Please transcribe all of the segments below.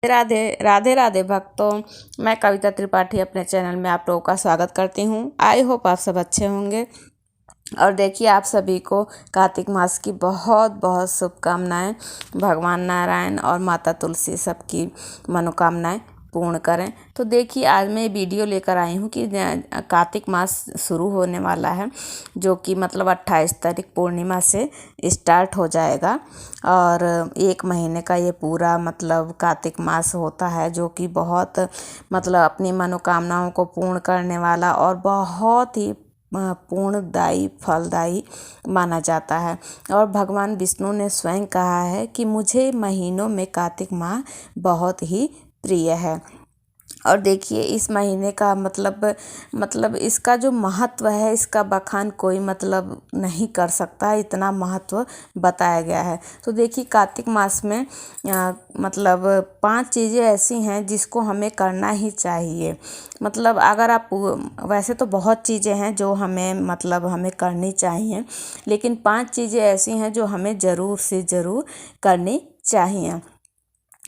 राधे राधे राधे भक्तों। मैं कविता त्रिपाठी अपने चैनल में आप लोगों का स्वागत करती हूँ। आई होप आप सब अच्छे होंगे। और देखिए, आप सभी को कार्तिक मास की बहुत बहुत शुभकामनाएं। भगवान नारायण और माता तुलसी सबकी मनोकामनाएं पूर्ण करें। तो देखिए, आज मैं वीडियो लेकर आई हूँ कि कार्तिक मास शुरू होने वाला है, जो कि मतलब 28 तारीख पूर्णिमा से स्टार्ट हो जाएगा। और एक महीने का ये पूरा मतलब कार्तिक मास होता है, जो कि बहुत मतलब अपनी मनोकामनाओं को पूर्ण करने वाला और बहुत ही पूर्णदायी फलदायी माना जाता है। और भगवान विष्णु ने स्वयं कहा है कि मुझे महीनों में कार्तिक माह बहुत ही प्रिय है। और देखिए, इस महीने का मतलब इसका जो महत्व है, इसका बखान कोई मतलब नहीं कर सकता, इतना महत्व बताया गया है। तो देखिए, कार्तिक मास में मतलब 5 चीज़ें ऐसी हैं जिसको हमें करना ही चाहिए। मतलब अगर आप वैसे तो बहुत चीज़ें हैं जो हमें करनी चाहिए, लेकिन 5 चीज़ें ऐसी हैं जो हमें ज़रूर से ज़रूर करनी चाहिए।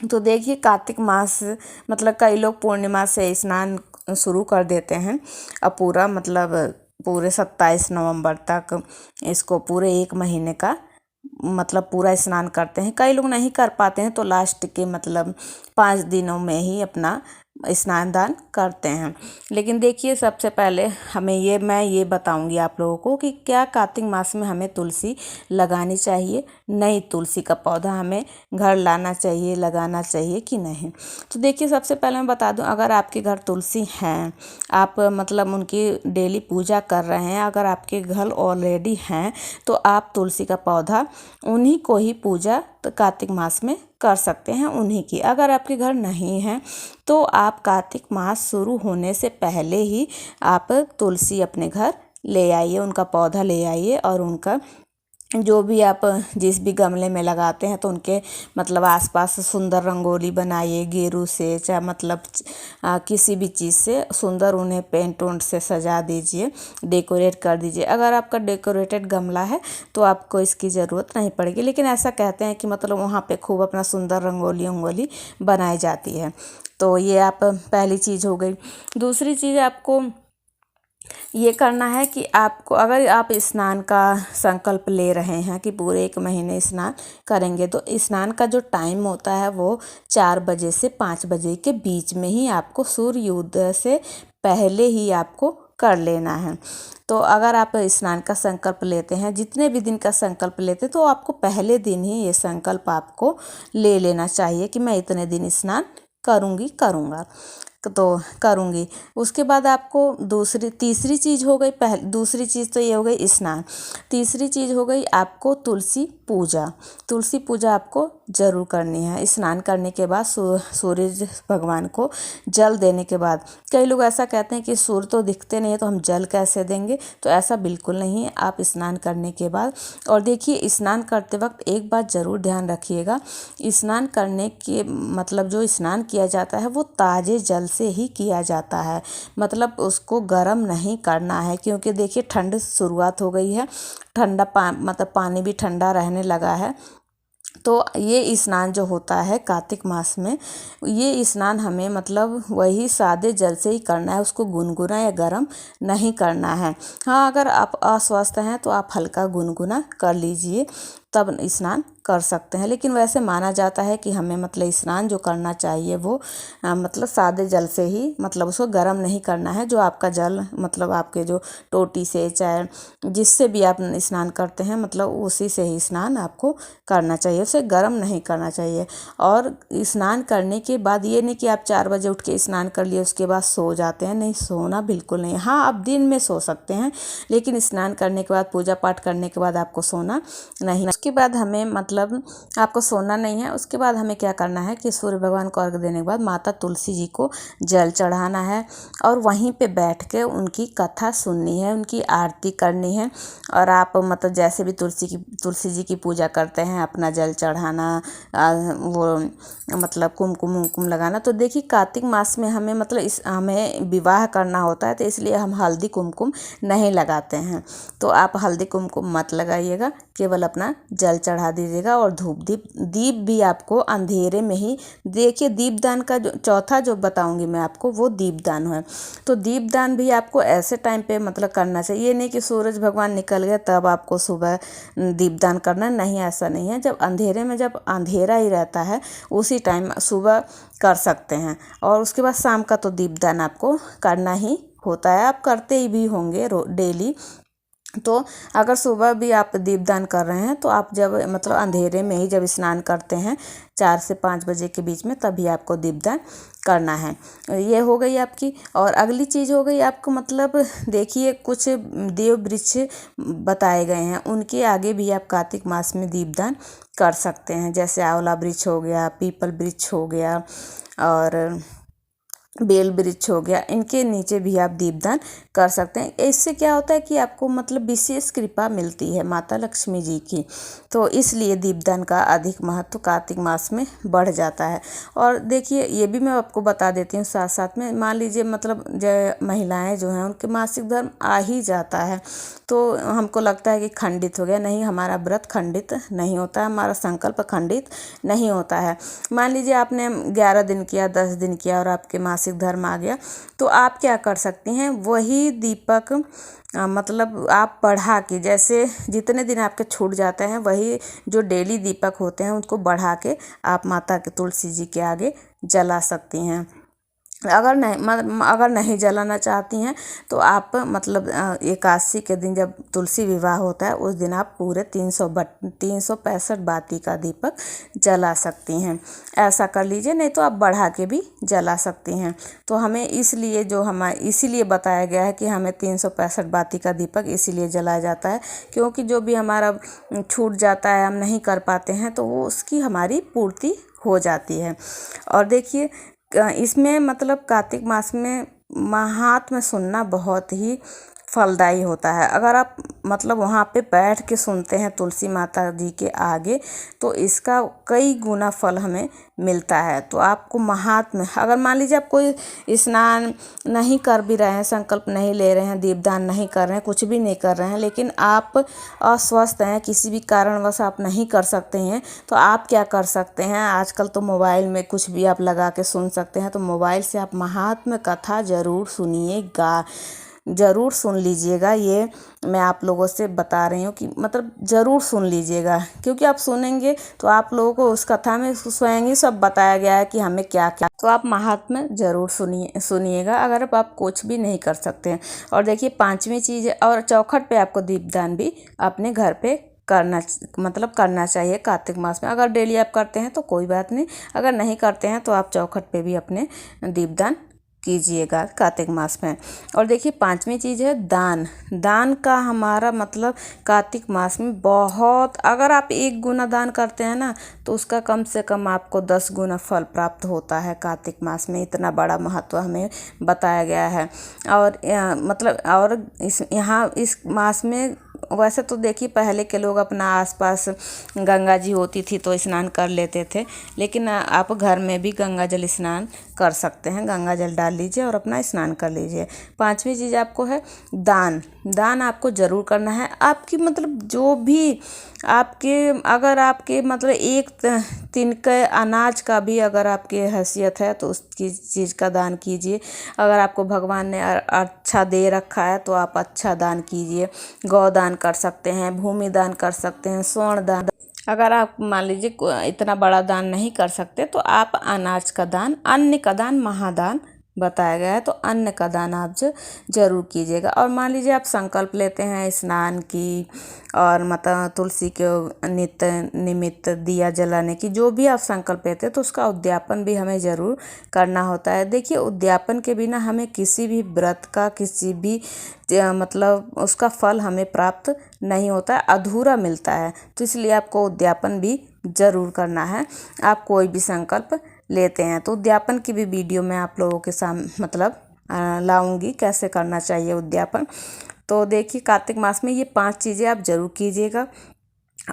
तो देखिए, कार्तिक मास मतलब कई लोग पूर्णिमा से स्नान शुरू कर देते हैं। अब पूरे 27 नवंबर तक इसको पूरे एक महीने का मतलब पूरा स्नान करते हैं। कई लोग नहीं कर पाते हैं तो लास्ट के मतलब 5 दिनों में ही अपना स्नान दान करते हैं। लेकिन देखिए, सबसे पहले मैं ये बताऊंगी आप लोगों को कि क्या कार्तिक मास में हमें तुलसी लगानी चाहिए, नई तुलसी का पौधा हमें घर लाना चाहिए, लगाना चाहिए कि नहीं। तो देखिए, सबसे पहले मैं बता दूं, अगर आपके घर तुलसी हैं, आप मतलब उनकी डेली पूजा कर रहे हैं, अगर आपके घर ऑलरेडी हैं, तो आप तुलसी का पौधा उन्हीं को ही पूजा तो कार्तिक मास में कर सकते हैं, उन्हीं की। अगर आपके घर नहीं है तो आप कार्तिक मास शुरू होने से पहले ही आप तुलसी अपने घर ले आइए, उनका पौधा ले आइए और उनका जो भी आप जिस भी गमले में लगाते हैं तो उनके मतलब आसपास सुंदर रंगोली बनाइए, गेरू से चाहे मतलब किसी भी चीज़ से सुंदर उन्हें पेंट उंट से सजा दीजिए, डेकोरेट कर दीजिए। अगर आपका डेकोरेटेड गमला है तो आपको इसकी ज़रूरत नहीं पड़ेगी, लेकिन ऐसा कहते हैं कि मतलब वहाँ पे खूब अपना सुंदर रंगोली उंगोली बनाई जाती है। तो ये आप पहली चीज़ हो गई। दूसरी चीज़ आपको ये करना है कि आपको, अगर आप स्नान का संकल्प ले रहे हैं कि पूरे एक महीने स्नान करेंगे, तो स्नान का जो टाइम होता है वो 4 बजे से 5 बजे के बीच में ही आपको सूर्योदय से पहले ही आपको कर लेना है। तो अगर आप स्नान का संकल्प लेते हैं, जितने भी दिन का संकल्प लेते हैं, तो आपको पहले दिन ही ये संकल्प आपको ले लेना चाहिए कि मैं इतने दिन स्नान करूँगा तो करूँगी। उसके बाद आपको तीसरी चीज़ हो गई। दूसरी चीज़ तो ये हो गई स्नान। तीसरी चीज़ हो गई आपको तुलसी पूजा। तुलसी पूजा आपको ज़रूर करनी है स्नान करने के बाद, सूर्य भगवान को जल देने के बाद। कई लोग ऐसा कहते हैं कि सूर्य तो दिखते नहीं है तो हम जल कैसे देंगे, तो ऐसा बिल्कुल नहीं है। आप स्नान करने के बाद, और देखिए, स्नान करते वक्त एक बात ज़रूर ध्यान रखिएगा, स्नान करने के मतलब जो स्नान किया जाता है वो ताज़े जल से ही किया जाता है, मतलब उसको गर्म नहीं करना है, क्योंकि देखिए ठंड शुरुआत हो गई है, मतलब पानी भी ठंडा रहने लगा है। तो ये स्नान जो होता है कार्तिक मास में, ये स्नान हमें मतलब वही सादे जल से ही करना है, उसको गुनगुना या गर्म नहीं करना है। हाँ, अगर आप अस्वस्थ हैं तो आप हल्का गुनगुना कर लीजिए, तब स्नान कर सकते हैं। लेकिन वैसे माना जाता है कि हमें मतलब स्नान जो करना चाहिए वो मतलब सादे जल से ही, मतलब उसको गर्म नहीं करना है। जो आपका जल मतलब आपके जो टोटी से चाहे जिससे भी आप स्नान करते हैं, मतलब उसी से ही स्नान आपको करना चाहिए, उसे गर्म नहीं करना चाहिए। और स्नान करने के बाद ये नहीं कि आप 4 बजे उठ के स्नान कर लिए उसके बाद सो जाते हैं, नहीं, सोना बिल्कुल नहीं। हाँ, आप दिन में सो सकते हैं, लेकिन स्नान करने के बाद, पूजा पाठ करने के बाद आपको सोना नहीं। उसके बाद हमें मतलब आपको सोना नहीं है। उसके बाद हमें क्या करना है कि सूर्य भगवान को अर्घ देने के बाद माता तुलसी जी को जल चढ़ाना है और वहीं पे बैठ के उनकी कथा सुननी है, उनकी आरती करनी है। और आप मतलब जैसे भी तुलसी जी की पूजा करते हैं, अपना जल चढ़ाना, वो मतलब कुमकुम लगाना। तो देखिए, कार्तिक मास में हमें मतलब हमें विवाह करना होता है, तो इसलिए हम हल्दी कुमकुम नहीं लगाते हैं। तो आप हल्दी कुमकुम मत लगाइएगा, केवल अपना जल चढ़ा दीजिएगा। कीजिएगा। और दीप भी आपको अंधेरे में ही, देखिए दीपदान का जो चौथा जो बताऊंगी मैं आपको वो दीपदान है। तो दीपदान भी आपको ऐसे टाइम पे मतलब करना चाहिए, ये नहीं कि सूरज भगवान निकल गए तब आपको सुबह दीपदान करना, नहीं ऐसा नहीं है। जब अंधेरे में, जब अंधेरा ही रहता है उसी टाइम सुबह कर सकते हैं। और उसके बाद शाम का तो दीपदान आपको करना ही होता है, आप करते ही भी होंगे डेली। तो अगर सुबह भी आप दीपदान कर रहे हैं तो आप जब मतलब अंधेरे में ही जब स्नान करते हैं 4 से 5 बजे के बीच में, तभी आपको दीपदान करना है। ये हो गई आपकी। और अगली चीज़ हो गई आपको, मतलब देखिए कुछ देव वृक्ष बताए गए हैं, उनके आगे भी आप कार्तिक मास में दीपदान कर सकते हैं। जैसे आंवला वृक्ष हो गया, पीपल वृक्ष हो गया और बेल वृक्ष हो गया, इनके नीचे भी आप दीपदान कर सकते हैं। इससे क्या होता है कि आपको मतलब विशेष कृपा मिलती है माता लक्ष्मी जी की, तो इसलिए दीपदान का अधिक महत्व कार्तिक मास में बढ़ जाता है। और देखिए ये भी मैं आपको बता देती हूँ साथ साथ में, मान लीजिए मतलब जो महिलाएं जो हैं उनके मासिक धर्म आ ही जाता है, तो हमको लगता है कि खंडित हो गया। नहीं, हमारा व्रत खंडित नहीं होता है, हमारा संकल्प खंडित नहीं होता है। मान लीजिए आपने 11 दिन किया, 10 दिन किया और आपके मासिक धर्म आ गया, तो आप क्या कर सकती हैं, वही दीपक मतलब आप बढ़ा के, जैसे जितने दिन आपके छूट जाते हैं वही जो डेली दीपक होते हैं उनको बढ़ा के आप माता के तुलसी जी के आगे जला सकती हैं। अगर नहीं जलाना चाहती हैं तो आप मतलब एकादशी के दिन जब तुलसी विवाह होता है उस दिन आप पूरे 365 बाती का दीपक जला सकती हैं। ऐसा कर लीजिए, नहीं तो आप बढ़ा के भी जला सकती हैं। तो हमें इसलिए इसीलिए बताया गया है कि हमें 365 बाती का दीपक इसीलिए जलाया जाता है, क्योंकि जो भी हमारा छूट जाता है, हम नहीं कर पाते हैं, तो वो उसकी हमारी पूर्ति हो जाती है। और देखिए इसमें मतलब कार्तिक मास में महात्म्य सुनना बहुत ही फलदायी होता है। अगर आप मतलब वहाँ पे बैठ के सुनते हैं तुलसी माता जी के आगे, तो इसका कई गुना फल हमें मिलता है। तो आपको महात्म्य, अगर मान लीजिए आप कोई स्नान नहीं कर भी रहे हैं, संकल्प नहीं ले रहे हैं, दीपदान नहीं कर रहे हैं, कुछ भी नहीं कर रहे हैं, लेकिन आप अस्वस्थ हैं, किसी भी कारणवश आप नहीं कर सकते हैं, तो आप क्या कर सकते हैं, आजकल तो मोबाइल में कुछ भी आप लगा के सुन सकते हैं। तो मोबाइल से आप महात्म्य कथा ज़रूर सुनिएगा, ज़रूर सुन लीजिएगा। ये मैं आप लोगों से बता रही हूँ कि मतलब ज़रूर सुन लीजिएगा, क्योंकि आप सुनेंगे तो आप लोगों को उस कथा में स्वयं ही सब बताया गया है कि हमें क्या क्या, तो आप महात्म्य ज़रूर सुनिएगा अगर आप कुछ भी नहीं कर सकते हैं। और देखिए 5वीं चीज़, और चौखट पे आपको दीपदान भी अपने घर पे करना चाहिए कार्तिक मास में। अगर डेली आप करते हैं तो कोई बात नहीं, अगर नहीं करते हैं तो आप चौखट पे भी अपने दीपदान कीजिएगा कार्तिक मास में। और देखिए 5वीं चीज़ है दान का हमारा मतलब कार्तिक मास में बहुत, अगर आप 1 गुना दान करते हैं ना, तो उसका कम से कम आपको 10 गुना फल प्राप्त होता है कार्तिक मास में। इतना बड़ा महत्व हमें बताया गया है। और मतलब और इस मास में वैसे तो देखिए पहले के लोग अपना आसपास गंगा जी होती थी तो स्नान कर लेते थे, लेकिन आप घर में भी गंगा जल स्नान कर सकते हैं। गंगा जल डाल लीजिए और अपना स्नान कर लीजिए। 5वीं चीज़ आपको है दान आपको ज़रूर करना है। आपकी मतलब जो भी अगर आपके मतलब 1 तिनके अनाज का भी अगर आपकी हैसियत है तो उसकी चीज़ का दान कीजिए। अगर आपको भगवान ने अच्छा दे रखा है तो आप अच्छा दान कीजिए। गौदान कर सकते हैं, भूमि दान कर सकते हैं, स्वर्ण दान। अगर आप मान लीजिए इतना बड़ा दान नहीं कर सकते तो आप अनाज का दान, अन्न का दान महादान बताया गया है, तो अन्न का दान आप जरूर कीजिएगा। और मान लीजिए आप संकल्प लेते हैं स्नान की और मतलब तुलसी के नित्य निमित्त दिया जलाने की, जो भी आप संकल्प लेते हैं तो उसका उद्यापन भी हमें ज़रूर करना होता है। देखिए उद्यापन के बिना हमें किसी भी व्रत का, किसी भी मतलब उसका फल हमें प्राप्त नहीं होता है, अधूरा मिलता है। तो इसलिए आपको उद्यापन भी ज़रूर करना है। आप कोई भी संकल्प लेते हैं तो उद्यापन की भी वीडियो मैं आप लोगों के सामने मतलब लाऊंगी, कैसे करना चाहिए उद्यापन। तो देखिए कार्तिक मास में ये 5 चीज़ें आप ज़रूर कीजिएगा।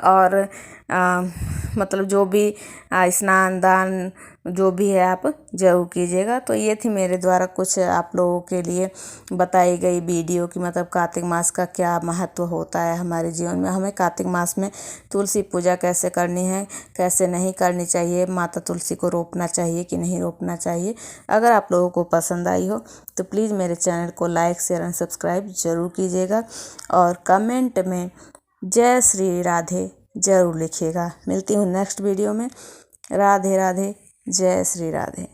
और मतलब जो भी स्नान दान जो भी है आप ज़रूर कीजिएगा। तो ये थी मेरे द्वारा कुछ आप लोगों के लिए बताई गई वीडियो कि मतलब कार्तिक मास का क्या महत्व होता है हमारे जीवन में, हमें कार्तिक मास में तुलसी पूजा कैसे करनी है, कैसे नहीं करनी चाहिए, माता तुलसी को रोपना चाहिए कि नहीं रोपना चाहिए। अगर आप लोगों को पसंद आई हो तो प्लीज़ मेरे चैनल को लाइक शेयर एंड सब्सक्राइब ज़रूर कीजिएगा और कमेंट में जय श्री राधे ज़रूर लिखिएगा। मिलती हूँ नेक्स्ट वीडियो में। राधे राधे, जय श्री राधे।